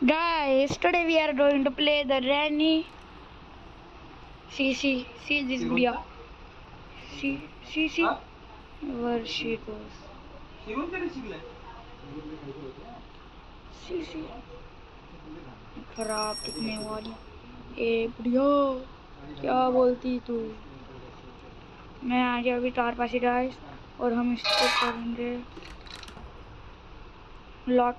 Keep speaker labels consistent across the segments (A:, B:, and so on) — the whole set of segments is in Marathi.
A: Guys, today we are going to play the Ranny. See this Buddha. See. Where she goes. See. खराब दिखने वाली ए बुढ़िया क्या बोलती तू। मैं आ गया अभी तार पासी गाइस और हम इसको करेंगे लॉक।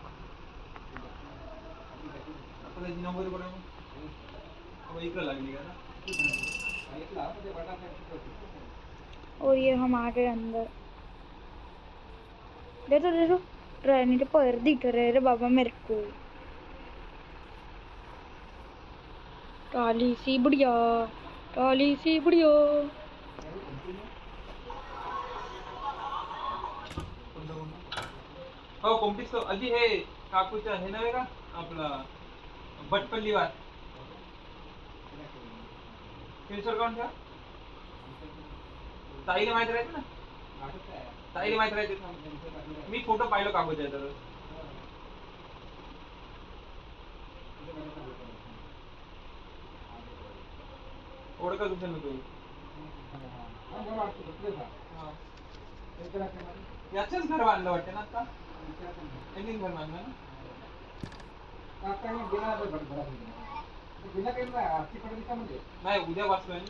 A: और ये हम आ गए अंदर। देखो ट्रेन के पैर दिख रहे रे बाबा मेरे को। काली सी बुढ़िया
B: हो कोणतीच तो अजी हे काकूचं हे नव्हे का आपलं बटपल्लीवार स्क्रीनशॉट काढून ठेवा. ताईला माहित राहते ना ताईला माहित राहते मी फोटो पाहिलो काकूच्या तर ओळखत असेल ना तू याचंच घर बांधलं वाटतं ना आता नवीन घर बांधलं ना नाही उद्या वाचलोय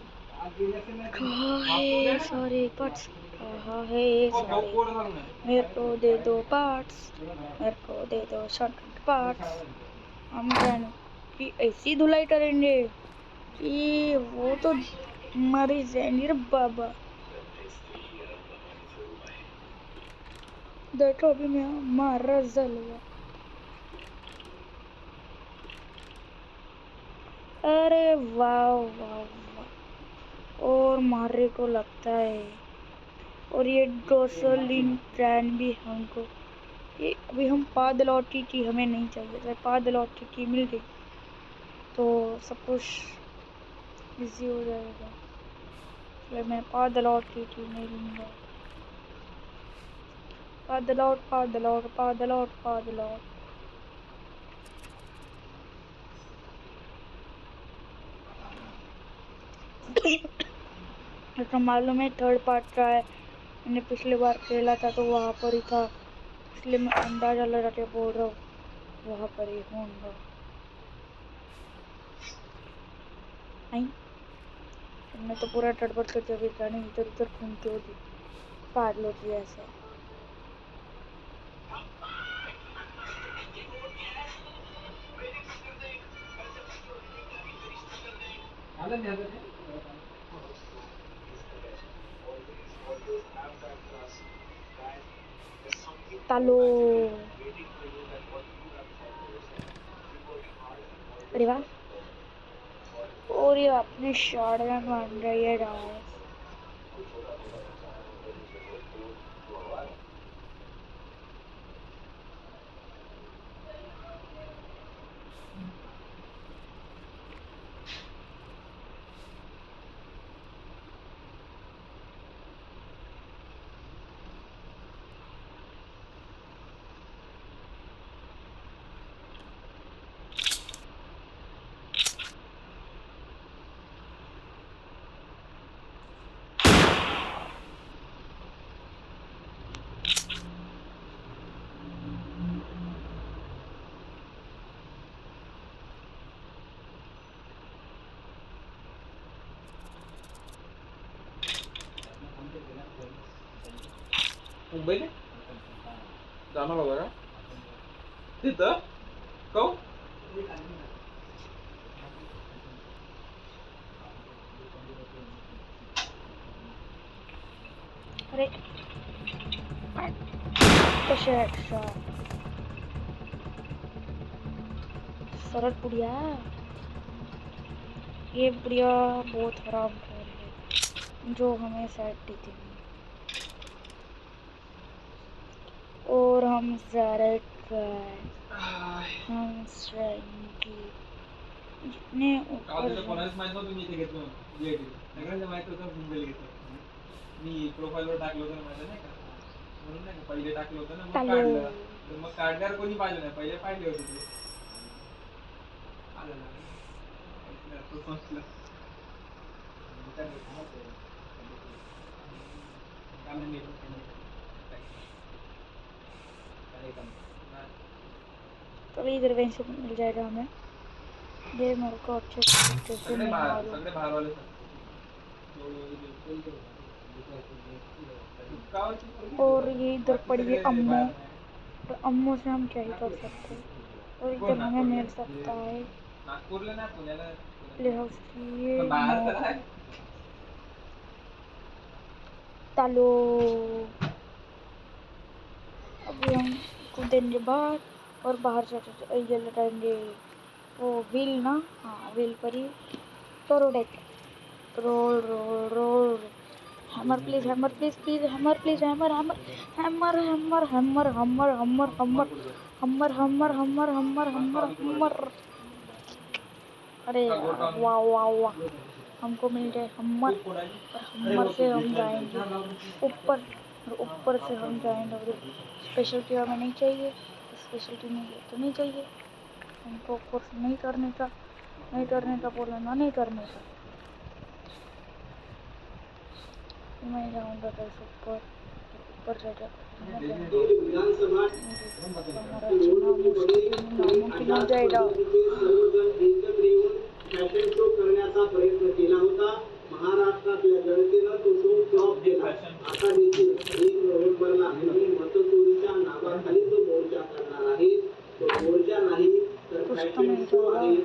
A: सॉरी पार्ट्स मेरे को दे दो पार्ट्स मेरे को दे दो शॉर्ट पार्ट्स। हम कि ऐसी धुलाई करेंगे कि वो तो मरी जाएंगे रे बाबा। देखो अभी मैं मारा जलवा। अरे वाह और मारे को लगता है। और ये गैसोलीन ट्रेन भी हमको ये अभी हम पादलॉट की हमें नहीं चाहिए तो पादलॉट की मिल गई तो सब कुछ इजी हो जाएगा। इसलिए मैं पादलॉट की नहीं लूँगा। पादलॉट तो मालूम है थर्ड पार्ट का है। मैंने पिछली बार खेला था तो वहाँ पर ही था इसलिए मैं अंदाजा लगा के बोल रहा हूँ वहाँ पर ही होऊंगा। तुमने तो पूरा टड़बड़ करके अभी जाने इधर उधर घूमती होगी पार लो की ऐसे। तालो अरे वाह और ये अपने शॉटगन बन रही है गाइस।
B: मुंबईला जाणार होता का तिथं कौ
A: अरे कशा सरल बुढ़िया ये बुढ़िया बहुत हराम खोर है जो हमें सेट दी थी और हम ज़रा हम जितने ऊपर
B: कोणालाच माहित नव्हतं मी इथे घेतो सगळ्यांना माहित होतं मुंबईला घेतो मी प्रोफाईलवर टाकलं होतं माझं नाही का म्हणून नाही का पहिले टाकलं होतं ना मग काढलं तर मग काढल्यावर कोणी पाहिलं नाही पहिले पाहिले होते ते तो सोचलं.
A: चलो इधर वहीं से मिल जाएगा हमें. ये मेरे को अच्छे तरीके से नहीं मालूम.
B: सगळे बाहेर वाले
A: और ये इधर पड़ी है अम्मो. तो अम्मो से हम क्या ही कर सकते हैं. और इधर हमें मिल सकता है
B: नागपूरला ना पुण्याला
A: प्ले हाउस की
B: बाहेर तर आहे.
A: तालो. अभी हम कूदेंगे बाहर और बाहर से ये लगाएंगे वो व्हील ना. हाँ व्हील पर ही टोरोडेक. Roll roll roll. Hammer please hammer please please hammer please hammer hammer hammer hammer hammer hammer hammer hammer hammer hammer hammer hammer hammer hammer. अरे यार वाह वाह वाह. हमको मिल गए हैमर. और हैमर से हम जाएंगे ऊपर. और ऊपर से हम जाएंगे. और स्पेशलिटी हमें नहीं चाहिए. स्पेशलिटी नहीं है तो नहीं चाहिए. हमको कोर्स नहीं करने का बोलना नहीं करने का. मैं जाऊंगा कैसे ऊपर से हमारा जीना मुमकिन हो जाएगा.
C: फॅशन शो करण्याचा प्रयत्न केला होता. महाराष्ट्रातल्या जनतेनं तो शो फ्लॉप केला. आता देखील 1 नोव्हेंबरला आम्ही मतचोरीच्या नावाखाली जो मोर्चा करणार आहे तो मोर्चा नाही तर फॅशन शो आहे.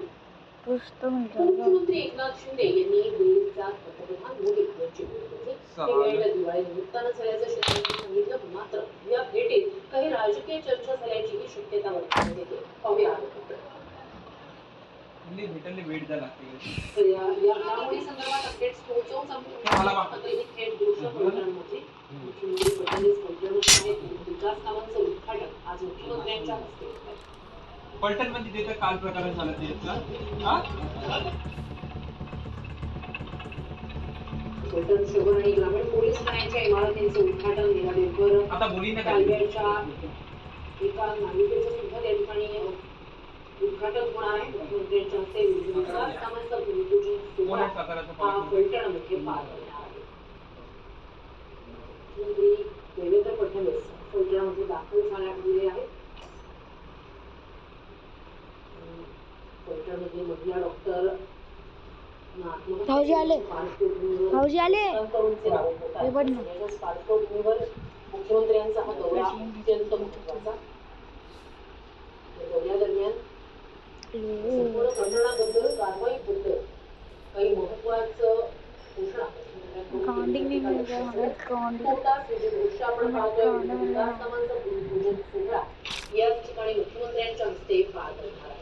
D: मुख्यमंत्री एकनाथ शिंदे यांनी दिल्लीचा पंतप्रधान मोदी यांची भेट घेतली. ही भेट दिवाळी निमित्तानं झाल्याचं शेतकऱ्यांनी सांगितलं. मात्र या भेटीत काही राजकीय चर्चा झाल्याचीही शक्यता वर्तवण्यात येते. पाहूया
B: भेट द्या लागते.
D: तर या घडामोडी संदर्भात अपडेट्स पोहोचवून थेट दृश्य प्रसारणामध्ये मुख्यमंत्री फडणवीस विकास कामांचं उद्घाटन आज मुख्यमंत्र्यांच्या हस्ते होत आहे.
B: पलटण मध्ये तिथे काल प्रकार झाला
D: पलटण शहर आणि ग्रामीण पोलीस ठाण्याच्या इमारतींचं उद्घाटन गेल्यानंतर
B: आता मुलींना
D: कालव्याच्या एका नालिकेचं सुद्धा त्या ठिकाणी उद्घाटन होणार आहे. मुख्यमंत्र्यांच्या हस्ते विकास कामांचं भूमिपूजन सोहळा हा फलटणमध्ये पार पडणार आहे. मुख्यमंत्री देवेंद्र फडणवीस फलटणमध्ये दाखल झाले आहेत. फलटणमध्ये महिला डॉक्टर
A: भाऊजी आले.
D: पार्श्वभूमीवर मुख्यमंत्र्यांचा हा दौरा अत्यंत महत्वाचा. दौऱ्यादरम्यान संपूर्ण प्रकरणाबद्दल कारवाईबद्दल काही महत्वाचं घोषणा दृश्य आपण पाहतोय. विकास कामांचं भूमिपूजन सोहळा याच ठिकाणी मुख्यमंत्र्यांच्या हस्ते पार पडणार आहे.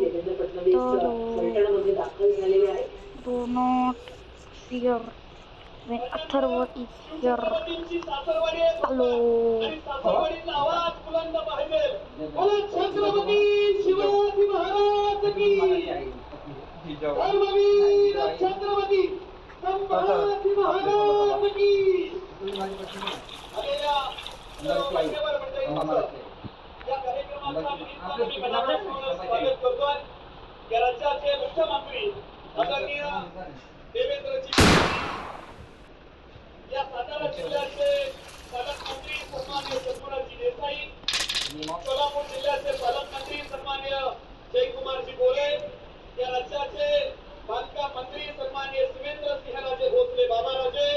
D: देवेंद्र फडणवीस फलटणमध्ये दाखल झालेले आहेत.
A: Do not fear when Atharva is here. Hello.
C: आवाज बुलंद पाहिजे. बोला छत्रपती शिवाजी महाराज की. धर्मवीर छत्रपती संभाजी महाराज की. आलेल्या मान्यवर मंडळींचं या कार्यक्रमाचा मी मनापासून स्वागत करतोय. या राज्याचे मुख्यमंत्री आदरणीय देवेंद्रजी, या सातारा जिल्ह्याचे पालकमंत्री सन्माननीय शंभूराजी देसाई, सोलापूर जिल्ह्याचे पालकमंत्री सन्माननीय जयकुमारजी बोले, या राज्याचे बांधकाम मंत्री सन्माननीय शिवेंद्र सिंहराजे भोसले बाबाराजे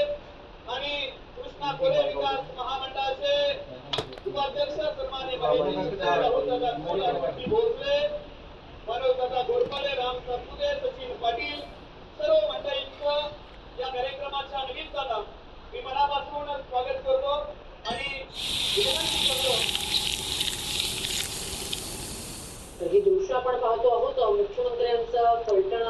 C: आणि कृष्णा खोरे विकास महामंडळाचे उपाध्यक्ष सन्माननीय महेश भोसले, मनोजदादा घोरपडे, राम सरपुदे, सचिन पाटील, सर्व मंडळींचं या कार्यक्रमाच्या निमित्तानं मी मनापासून स्वागत करतो आणि विनंती करतो.
D: तर ही दृश्य आपण पाहतो आहोत. मुख्यमंत्र्यांचं फलटण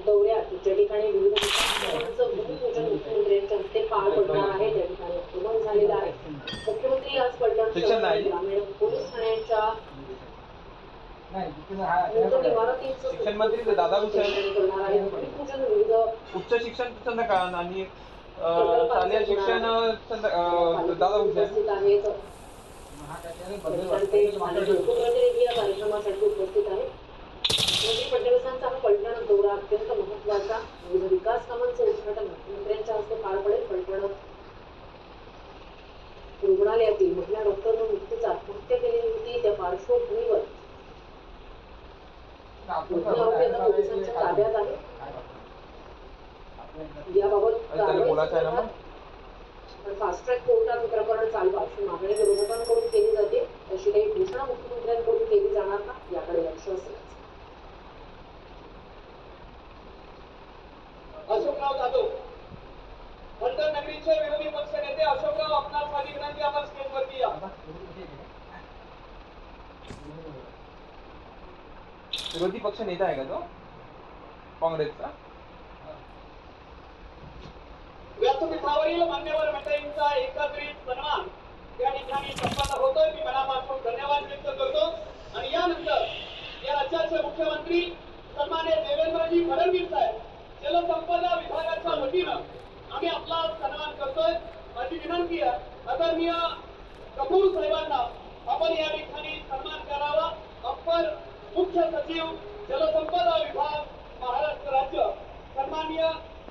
D: दौऱ्यात ज्या ठिकाणी विविध कामांचं भूमिपूजन मुख्यमंत्र्यांच्या हस्ते पार पडणार आहे त्या ठिकाणी आगमन झालेलं आहे. मुख्यमंत्री आज फलटण ग्रामीण पोलीस ठाण्याच्या
B: शिक्षण मंत्री दादा
D: करणार आहे. भूमिपूजन विविध
B: उच्च शिक्षण संदर्भात आणि शालेय शिक्षण दादा
D: उपस्थित आहेत. ते उपप्रतिनिधी या कार्यक्रमासाठी उपस्थित आहेत. मंत्री फडणवीसांचा हा पलटण दौरा अत्यंत महत्त्वाचा. विविध विकास कामांचं उद्घाटन मुख्यमंत्र्यांच्या हस्ते पार पडेल. पलटण रुग्णालयातील महिला डॉक्टरनं नुकतीच आत्महत्या केलेली होती. त्या पार्श्वभूमीवर आरोपी आता पोलिसांच्या ताब्यात आहे. याबाबत फास्ट ट्रॅक कोर्टात प्रकरण चालवा अशी मागणी विरोधकांकडून केली जाते. अशी काही घोषणा मुख्यमंत्र्यांकडून केली जाणार का याकडे लक्ष असेल.
C: अशोकराव जाधव फलटण नगरीचे विरोधी पक्ष नेते अशोकराव आपणास माझी विनंती आपण स्टेजवरती या.
B: विरोधी पक्ष नेता आहे का तो काँग्रेसचा?
C: व्यासपीठावरील मान्यवर मंडळींचा एकत्रित सन्मान या ठिकाणी संपन्न होतोय. मी मनापासून धन्यवाद व्यक्त करतो. आणि यानंतर या राज्याचे मुख्यमंत्री सन्माननीय देवेंद्रजी फडणवीस साहेब जलसंपदा विभागाच्या वतीनं आम्ही आपला सन्मान करतोय. माझी विनंती आहे आदरणीय कपूर साहेबांना आपण या ठिकाणी सन्मान करावा. अप्पर मुख्य सचिव जलसंपदा विभाग महाराष्ट्र राज्य सन्माननीय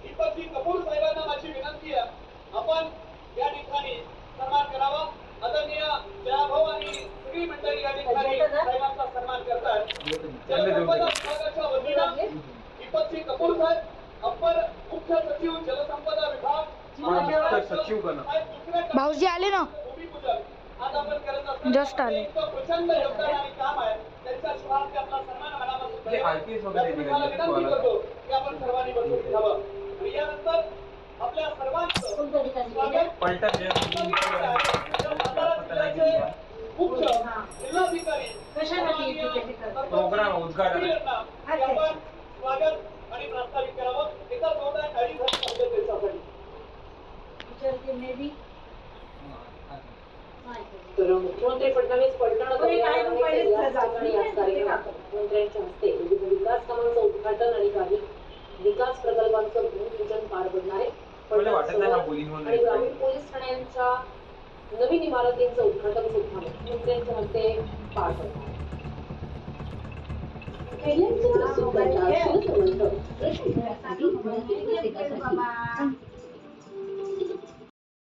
C: दीपकजी कपूर साहेबांना माझी विनंती आहे आपण या ठिकाणी सन्मान करावा. आदरणीय जयाभाऊ आणि सगळी मंडळी या ठिकाणी साहेबांचा सन्मान करतात. जलसंपदा विभागाच्या वतीनं दीपकजी कपूर साहेब अप्पर मुख्य सचिव जलसंपदा विभाग
B: सचिव
A: भाऊजी आले ना,
C: आज आपण करत असताना
A: जस्ट आले.
C: प्रचंड योगदान आणि काम आहे. त्यांच्या स्वार्थ आपला सन्मान मनापासून
B: आयपीएस वगैरे
C: विनंती करतो की आपण सर्वांनी बसून घ्यावं. आणि यानंतर आपल्या सर्वांचं
B: पलटण
C: मुख्य जिल्हाधिकारी
B: प्रोग्राम उद्घाटन
C: आपण स्वागत आणि प्रास्ताविक करावं. एका जोरदार टाळी त्याच्यासाठी.
D: तर मुख्यमंत्री फडणवीस पलटण कार्यक्रमात मुख्यमंत्र्यांच्या हस्ते विविध विकास कामांचं उद्घाटन आणि काही विकास प्रकल्पांचं भूमिपूजन पार पडणार आहे. आणि ग्रामीण पोलीस ठाण्यांच्या नवीन इमारतींचं उद्घाटन सुद्धा मुख्यमंत्र्यांच्या हस्ते पार पडणार आहे.